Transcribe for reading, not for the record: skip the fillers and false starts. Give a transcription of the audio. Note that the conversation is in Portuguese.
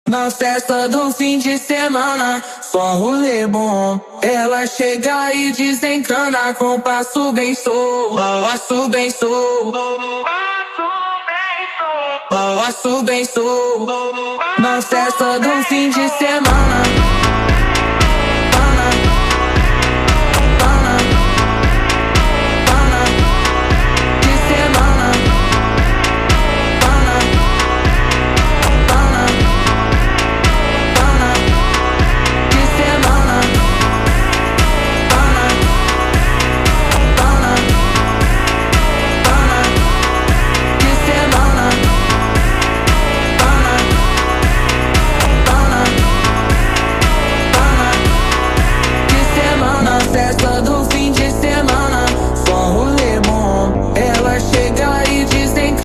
Na festa do fim de semana, só um rolê bom. Ela chega e desencana com passo bem solto, passo bem solto, passo bem solto. Na festa do fim de semana.